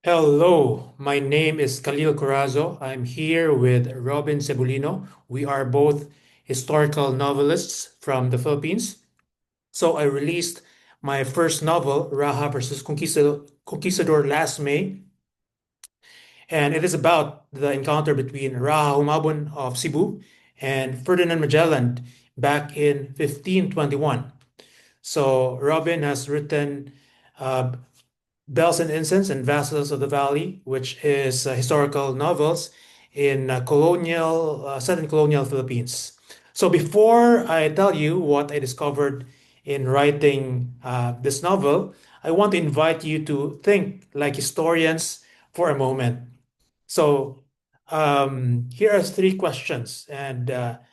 Hello, my name is Khalil Corazo. I'm here with Robin Cebulino. We are both historical novelists from the Philippines. So I released my first novel, Raha versus Conquistador, last May, and it is about the encounter between Raha Humabon of Cebu and Ferdinand Magellan back in 1521. So Robin has written uh, Bells and Incense and Vassals of the Valley, which is historical novels in set in colonial Philippines. So before I tell you what I discovered in writing this novel, I want to invite you to think like historians for a moment. So here are three questions, and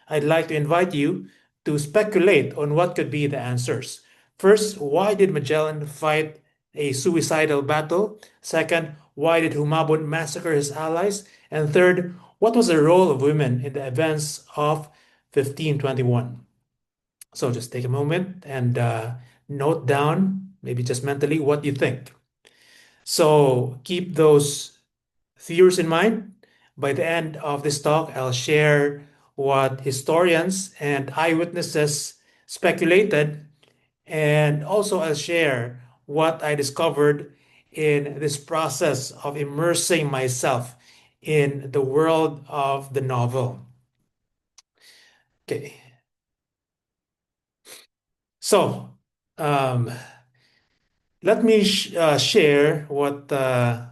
I'd like to invite you to speculate on what could be the answers. First, why did Magellan fight a suicidal battle? Second, why did Humabon massacre his allies? And third, what was the role of women in the events of 1521? So just take a moment and note down, maybe just mentally, what you think. So keep those theories in mind. By the end of this talk, I'll share what historians and eyewitnesses speculated, and also I'll share what I discovered in this process of immersing myself in the world of the novel. Okay, so um, let me share what the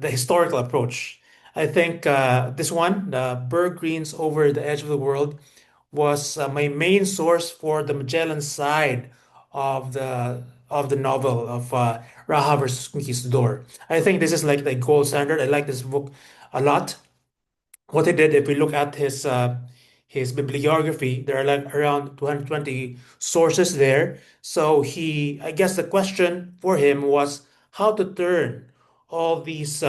historical approach. I think this one, the Berg Greens over the edge of the world, was my main source for the Magellan side of the novel of Raha versus Conquistador. I think this is like the gold standard. I like this book a lot. What he did, if we look at his bibliography, there are like around 220 sources there. So I guess the question for him was how to turn all these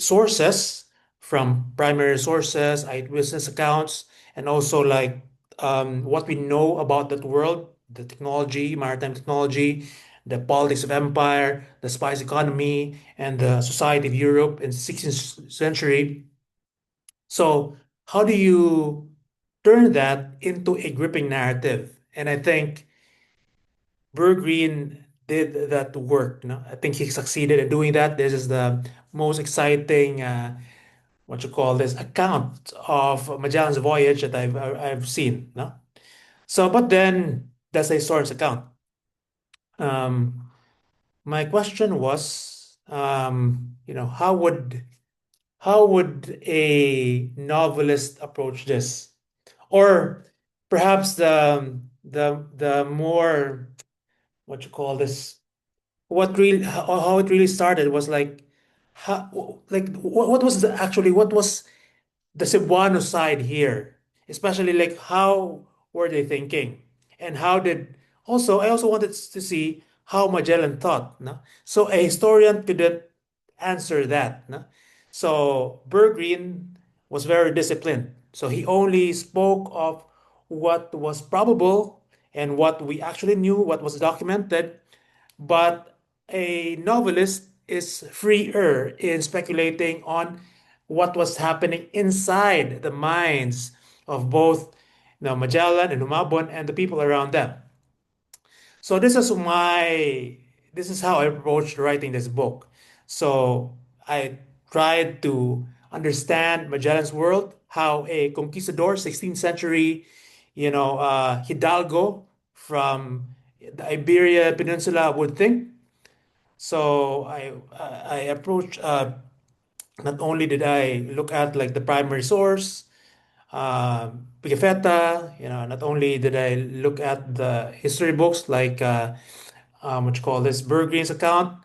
sources from primary sources, eyewitness accounts, and also like what we know about that world, the technology, maritime technology, the politics of empire, the spice economy, and the society of Europe in the 16th century. So, how do you turn that into a gripping narrative? And I think Green did that work. No? I think he succeeded in doing that. This is the most exciting, what you call this, account of Magellan's voyage that I've seen. No? So, but then that's a source account. Um, my question was, how would a novelist approach this? Or perhaps the more, what you call this, how it really started was like what was what was the Cebuano side here, especially like how were they thinking, and how did also I also wanted to see how Magellan thought. No? So a historian couldn't answer that. No? So Bergreen was very disciplined. So he only spoke of what was probable and what we actually knew, what was documented, but a novelist is freer in speculating on what was happening inside the minds of both Magellan and Humabon and the people around them. So this is how I approached writing this book. So I tried to understand Magellan's world, how a conquistador, 16th century, Hidalgo from the Iberia Peninsula would think. So I approached. Not only did I look at like the primary source, Pigafetta, not only did I look at the history books like what you call this Berggreen's account,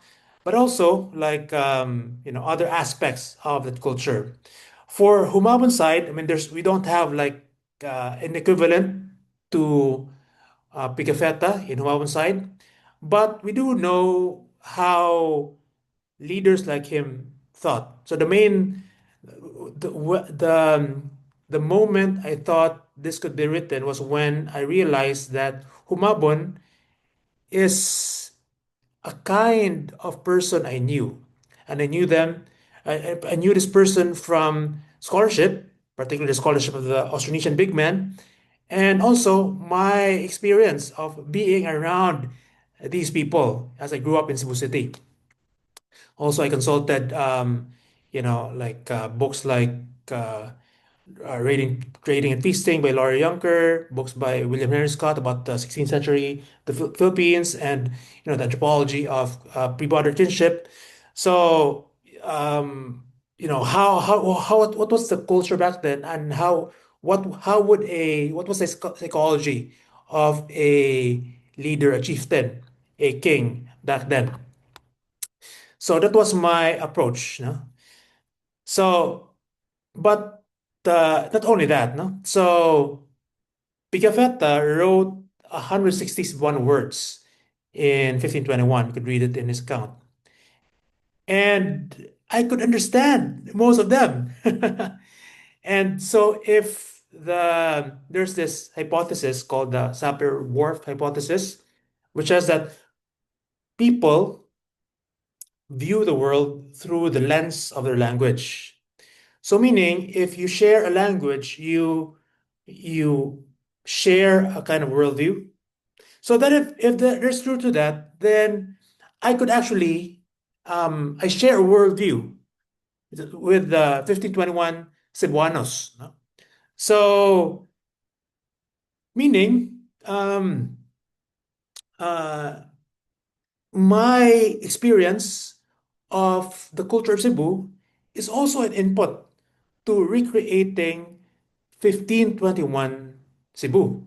but also like other aspects of that culture. For Humabon side, I mean, we don't have like an equivalent to Pigafetta in Humabon side, but we do know how leaders like him thought. So the moment I thought this could be written was when I realized that Humabon is a kind of person I knew. And I knew them, I knew this person from scholarship, particularly the scholarship of the Austronesian big man, and also my experience of being around these people as I grew up in Cebu City. Also, I consulted, like books like uh, Raiding and Feasting by Laura Yunker, books by William Henry Scott about the 16th century, the Philippines, and the anthropology of pre-modern kinship. So, what was the culture back then, and what was the psychology of a leader, a chieftain, a king back then? So that was my approach, no? So, but not only that, no? So Pigafetta wrote 161 words in 1521. You could read it in his account. And I could understand most of them. And so if there's this hypothesis called the Sapir-Whorf hypothesis, which says that people view the world through the lens of their language. So meaning if you share a language, you share a kind of worldview. So that there's truth to that, then I could actually I share a worldview with the 1521 Cebuanos. No? So meaning uh, my experience of the culture of Cebu is also an input to recreating 1521 Cebu.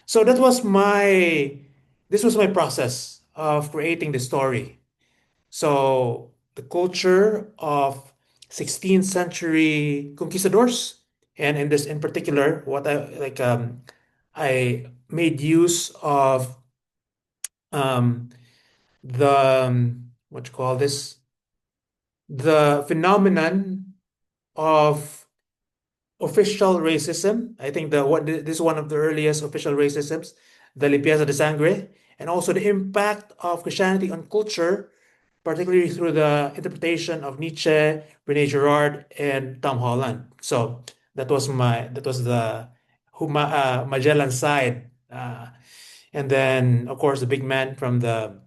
So this was my process of creating the story. So the culture of 16th century conquistadors, and in this in particular, I made use of um, what you call this, the phenomenon of official racism. I think this is one of the earliest official racisms, the limpieza de sangre, and also the impact of Christianity on culture, particularly through the interpretation of Nietzsche, Rene Girard, and Tom Holland. So that was the Magellan side, and then of course the big man from the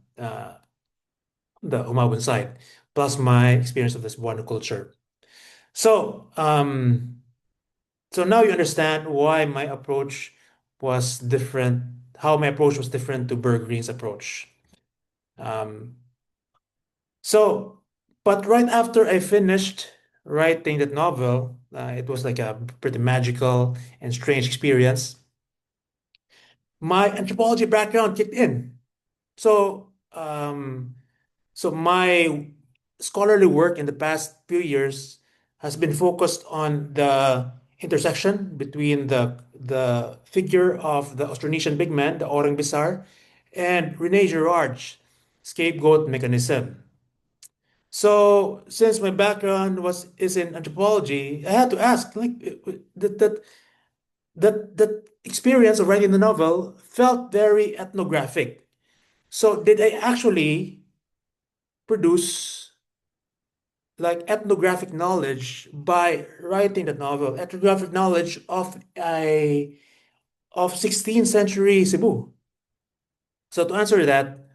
Umawan side, plus my experience of this wonderful culture. So so now you understand why my approach was different, how my approach was different to Berg Green's approach. Um, so, but right after I finished writing that novel, it was like a pretty magical and strange experience. My anthropology background kicked in. So, so my scholarly work in the past few years has been focused on the intersection between the figure of the Austronesian big man, the Orang Bisar, and Rene Girard's scapegoat mechanism. So since my background was is in anthropology, I had to ask, like that experience of writing the novel felt very ethnographic. So did I actually produce like ethnographic knowledge by writing the novel, ethnographic knowledge of 16th century Cebu? So to answer that,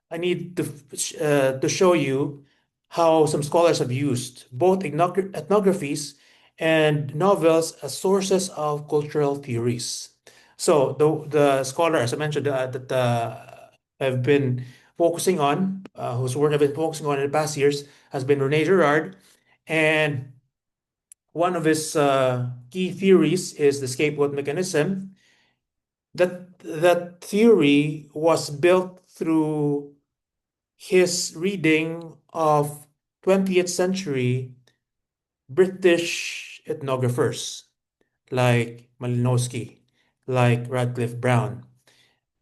I need to show you how some scholars have used both ethnographies and novels as sources of cultural theories. So the scholar, as I mentioned, that I've been focusing on, whose work I've been focusing on in the past years, has been Rene Girard, and one of his key theories is the scapegoat mechanism. That theory was built through his reading of 20th century British ethnographers like Malinowski, like Radcliffe Brown,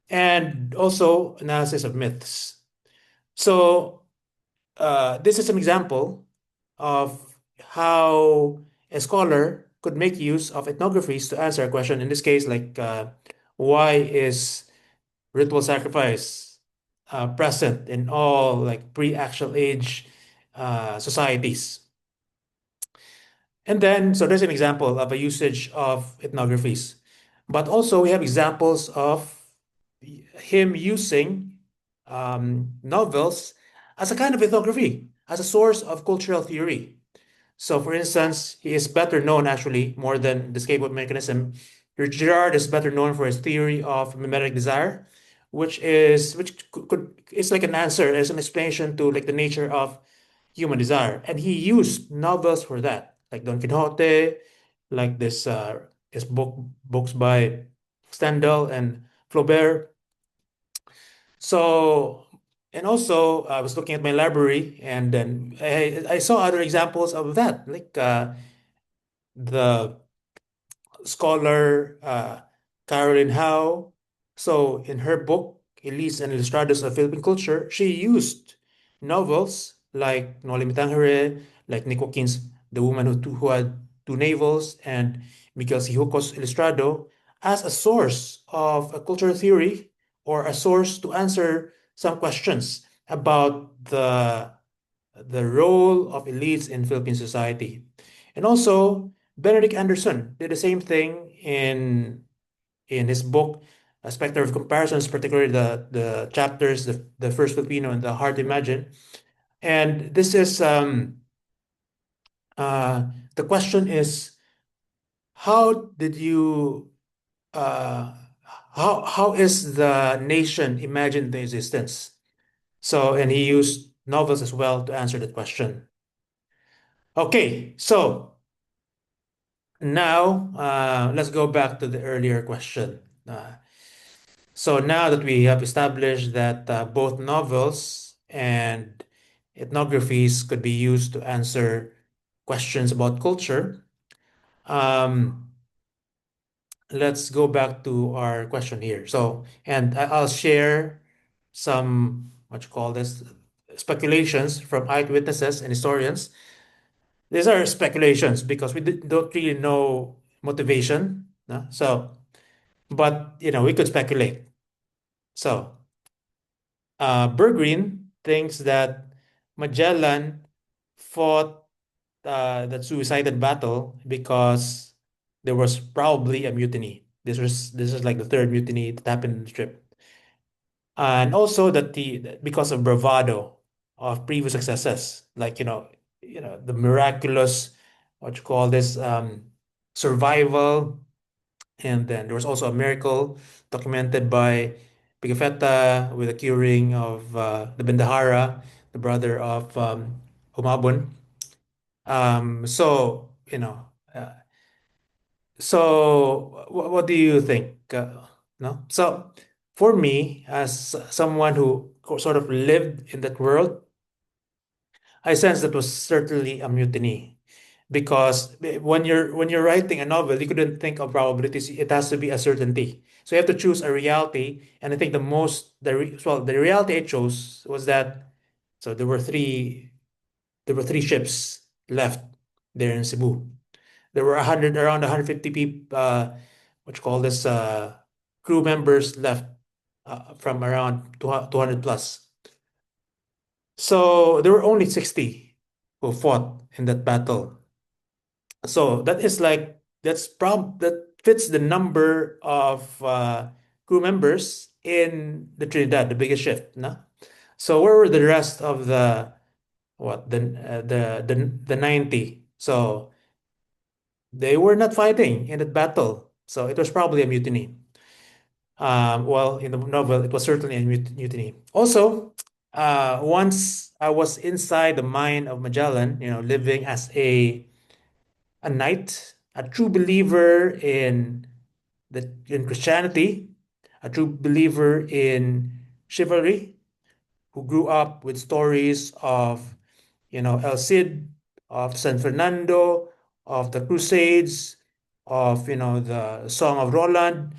and also analysis of myths. So this is an example of how a scholar could make use of ethnographies to answer a question. In this case, like why is ritual sacrifice present in all like pre-actual age societies. And then, so there's an example of a usage of ethnographies. But also, we have examples of him using novels as a kind of ethnography, as a source of cultural theory. So, for instance, he is better known actually more than the scapegoat mechanism. Girard is better known for his theory of mimetic desire, which could it's like an answer, as an explanation to like the nature of human desire. And he used novels for that, like Don Quixote, like this books by Stendhal and Flaubert. So, and also I was looking at my library, and then I saw other examples of that, like the scholar Caroline Howe. So in her book, Elites and Ilustrados of Philippine Culture, she used novels like No Limitangere, like Nick Joaquin's The Woman who Had Two Navels, and Miguel Sijuco's Ilustrado as a source of a cultural theory or a source to answer some questions about the role of elites in Philippine society. And also, Benedict Anderson did the same thing in his book, A Spectre of Comparisons, particularly the chapters, the first Filipino and the Hard to Imagine. And this is the question is, how did you uh, how is the nation imagined the existence? So, and he used novels as well to answer that question. Okay, so now, let's go back to the earlier question. So now that we have established that both novels and ethnographies could be used to answer questions about culture, um, let's go back to our question here. So, and I'll share some, what you call this, speculations from eyewitnesses and historians. These are speculations because we don't really know motivation. No? So, but we could speculate. So, Bergreen thinks that Magellan fought that suicided battle because there was probably a mutiny. This is like the third mutiny that happened in the trip, and also that because of bravado of previous successes, like the miraculous, what you call this, survival. And then there was also a miracle documented by Pigafetta with the curing of the Bendahara, the brother of Humabon. So, what do you think? No? So, for me, as someone who sort of lived in that world, I sense that was certainly a mutiny because when you're writing a novel, you couldn't think of probabilities. It has to be a certainty. So you have to choose a reality. And I think the reality I chose was that so there were three ships left there in Cebu. There were around 150 people, what you call this, crew members left from around 200 plus. So there were only 60 who fought in that battle. So that fits the number of crew members in the Trinidad, the biggest ship, no? So where were the rest of the what the 90? So they were not fighting in that battle. So it was probably a mutiny. Well, in the novel, it was certainly a mutiny. Also, once I was inside the mind of Magellan, living as a knight, a true believer in Christianity, a true believer in chivalry, who grew up with stories of, El Cid, of San Fernando, of the Crusades, of, the Song of Roland.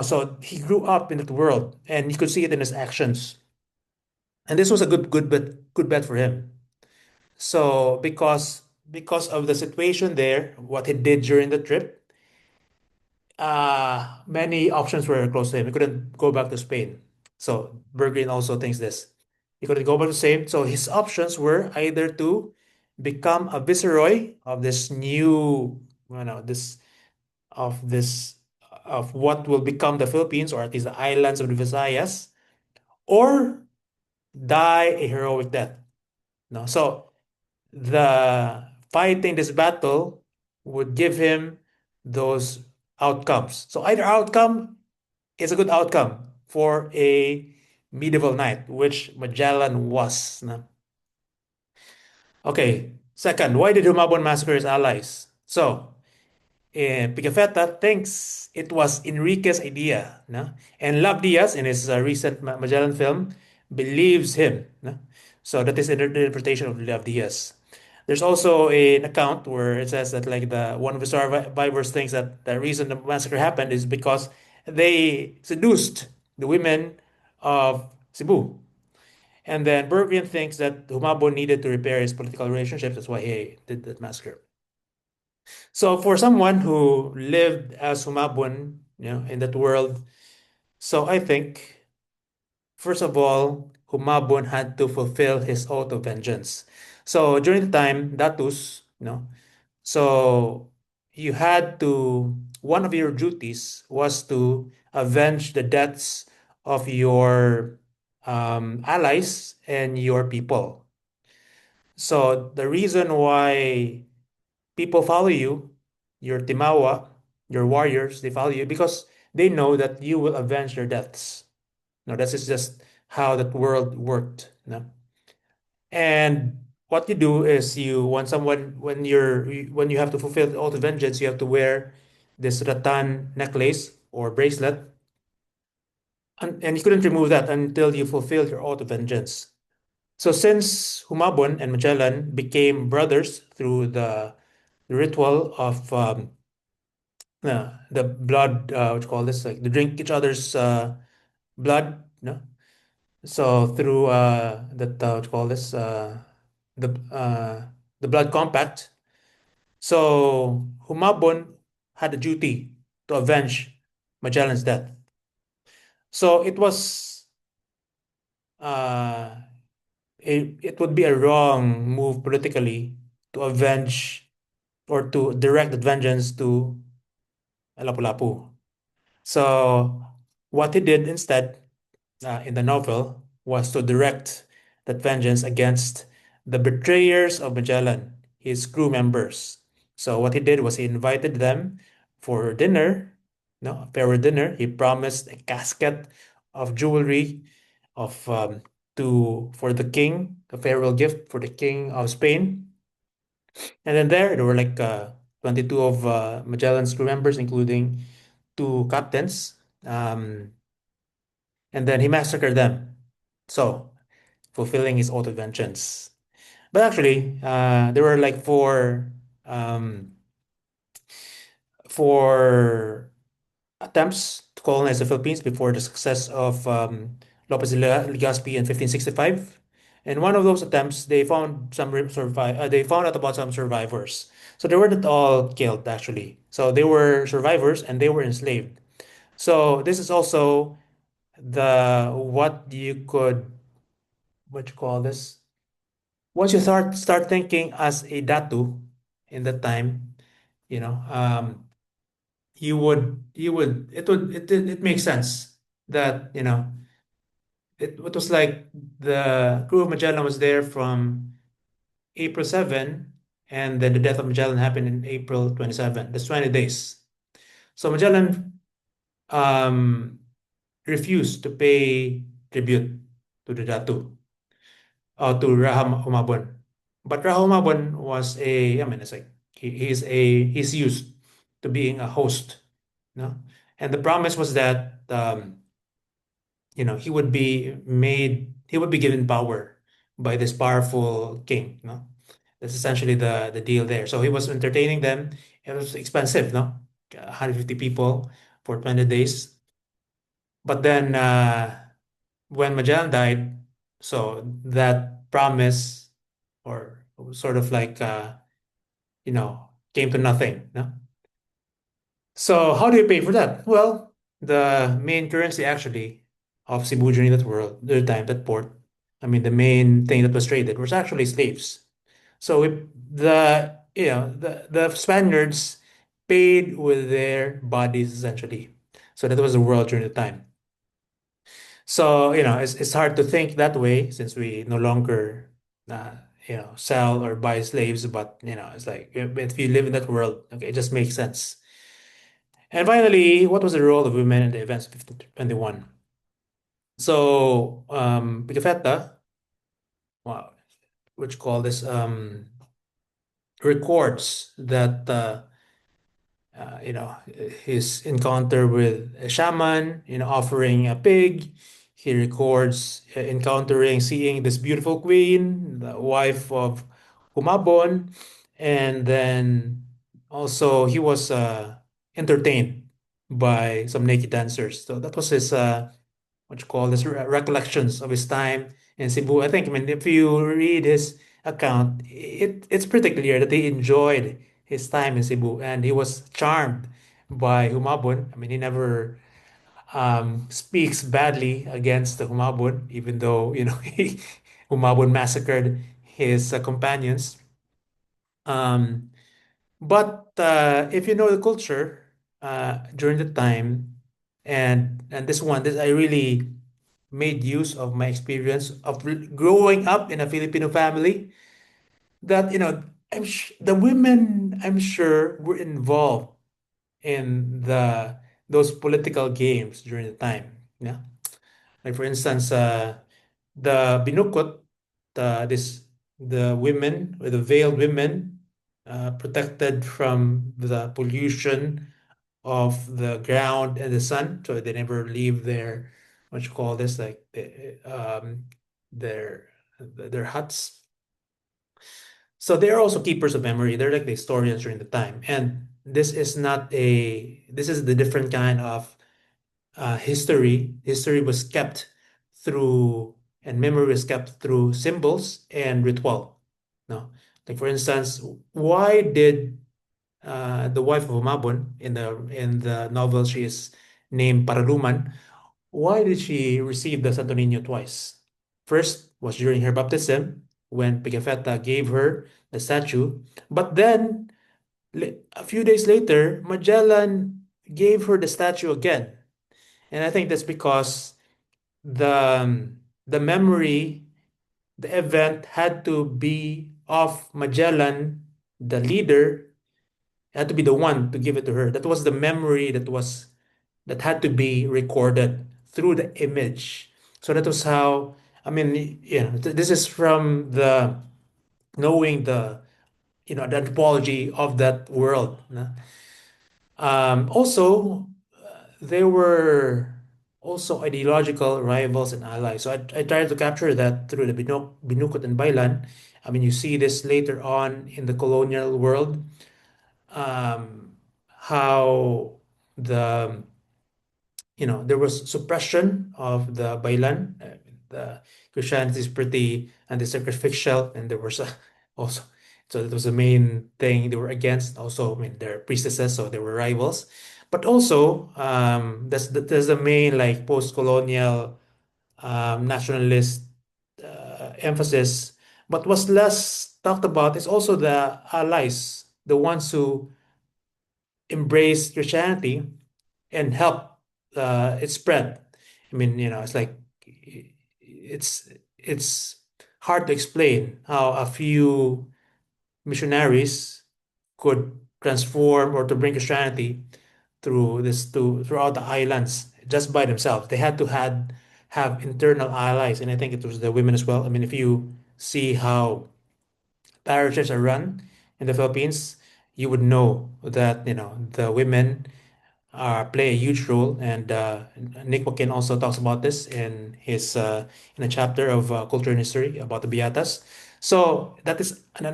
So he grew up in that world, and you could see it in his actions. And this was a good bet for him. So because of the situation there, what he did during the trip, many options were close to him. He couldn't go back to Spain. So Berggren also thinks this. He couldn't go back to same. So his options were either to become a viceroy of this new, this of this of what will become the Philippines, or at least the islands of the Visayas, or die a heroic death. No, so the fighting this battle would give him those outcomes. So either outcome is a good outcome for a medieval knight, which Magellan was. No? Okay, second, why did Humabon massacre his allies? So, Pigafetta thinks it was Enrique's idea, no? And Lab Diaz, in his recent Magellan film, believes him. No? So that is the interpretation of Lab Diaz. There's also an account where it says that like the one of the survivors thinks that the reason the massacre happened is because they seduced the women of Cebu. And then Berggruen thinks that Humabon needed to repair his political relationships. That's why he did that massacre. So for someone who lived as Humabon, in that world, so I think first of all, Humabon had to fulfill his oath of vengeance. So during the time, Datus, so you had to, one of your duties was to avenge the deaths of your allies and your people. So the reason why people follow you, your Timawa, your warriors, they follow you because they know that you will avenge their deaths. No, this is just how that world worked. No? And what you do is when you have to fulfill the oath of vengeance, you have to wear this rattan necklace or bracelet, and you couldn't remove that until you fulfill your oath of vengeance. So since Humabon and Magellan became brothers through the ritual of the blood, what you call this, like to drink each other's blood, so through that what you call this, the uh, the blood compact. So Humabon had a duty to avenge Magellan's death. So uh, it would be a wrong move politically to avenge or to direct that vengeance to Lapu-Lapu. So what he did instead in the novel was to direct that vengeance against the betrayers of Magellan, his crew members. So what he did was he invited them for dinner, no, a farewell dinner. He promised a casket of jewelry of to for the king, a farewell gift for the king of Spain. And then there were like 22 of Magellan's crew members, including two captains. And then he massacred them. So, fulfilling his oath of vengeance. But actually, there were like um, four attempts to colonize the Philippines before the success of Lopez Legazpi in 1565. And one of those attempts, they found they found out about some survivors. So they weren't all killed actually. So they were survivors and they were enslaved. So this is also the what you could what you call this once you start thinking as a datu in that time, you know, it makes sense that, it was like the crew of Magellan was there from April 7, and then the death of Magellan happened in April 27. That's 20 days. So Magellan um, refused to pay tribute to the datu, to Raham Humabon. But Raham Humabon was I mean, it's like he's used to being a host, no? And the promise was that he would be given power by this powerful king, no? That's essentially the deal there. So he was entertaining them. It was expensive, no? 150 people for 20 days. But then when Magellan died, so that promise or sort of like came to nothing, no? So how do you pay for that? Well, the main currency actually of Cebu during that world, the time, that port, I mean, the main thing that was traded was actually slaves. So the Spaniards paid with their bodies essentially. So that was the world during the time. So, it's hard to think that way since we no longer, uh, sell or buy slaves. But, it's like if you live in that world, okay, it just makes sense. And finally, what was the role of women in the events of 1521? So, Pigafetta, wow, which call this, records that his encounter with a shaman, offering a pig. He records encountering, seeing this beautiful queen, the wife of Humabon, and then also he was entertained by some naked dancers. So that was his what you call this recollections of his time in Cebu. I mean, if you read his account, it's pretty clear that he enjoyed his time in Cebu and he was charmed by Humabon. I mean, he never speaks badly against the Humabon, even though, Humabon massacred his companions. Um, but if you know the culture during the time, and this I really made use of my experience of growing up in a Filipino family. That the women, I'm sure, were involved in those political games during the time. Yeah, like for instance, the binukot, the women or the veiled women, protected from the pollution of the ground and the sun, so they never leave their what you call this, like their their huts. So they're also keepers of memory. They're like the historians during the time, and this is the different kind of history. History was kept through, and memory was kept through symbols and ritual. No, like for instance, why did the wife of Umabon in the novel, she is named Paraluman. Why did she receive the Santo Niño twice? First was during her baptism when Pigafetta gave her the statue, but then a few days later, Magellan gave her the statue again. And I think that's because the memory, the event had to be of Magellan, the leader, had to be the one to give it to her. That was the memory that had to be recorded through the image. So that was how, I mean, this is from the knowing the anthropology of that world. No? Also, there were also ideological rivals and allies. So I tried to capture that through the Binukot and Bailan. I mean, you see this later on in the colonial world, um, how the there was suppression of the Bailan. The Christianity is pretty anti-sacrificial, and there was also, so that was the main thing they were against. Also, I mean, they're priestesses, so they were rivals. But also, that's the main like post-colonial nationalist emphasis. But what's less talked about is also the allies, the ones who embrace Christianity and help it spread. I mean, it's like it's hard to explain how a few missionaries could transform or to bring Christianity throughout the islands just by themselves. They had to have internal allies, and I think it was the women as well. I mean, if you see how parishes are run in the Philippines, you would know that the women play a huge role. And Nick Wakin also talks about this in a chapter of Culture and History about the Beatas. So that is an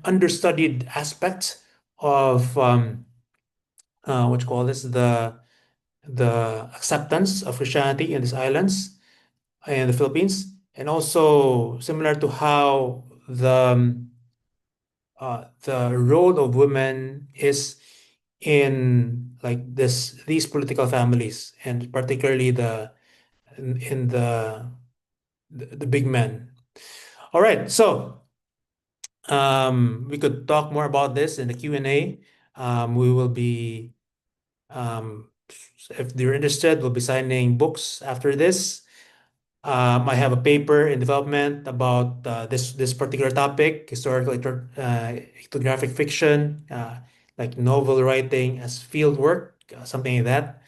understudied aspect of what you call this, the acceptance of Christianity in these islands in the Philippines, and also similar to how the role of women is in like these political families, and particularly in the big men. All right, so we could talk more about this in the Q&A. We will be um, if you're interested, we'll be signing books after this. I have a paper in development about this particular topic, historical ethnographic fiction, like novel writing as field work, something like that.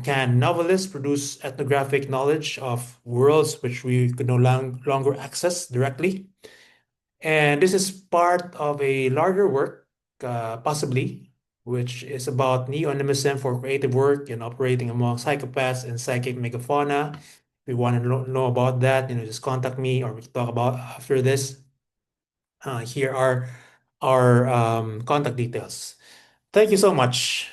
Can novelists produce ethnographic knowledge of worlds which we could no longer access directly? And this is part of a larger work, possibly, which is about neo-animism for creative work and operating among psychopaths and psychic megafauna. If you want to know about that, just contact me or we can talk about after this. Here are our contact details. Thank you so much.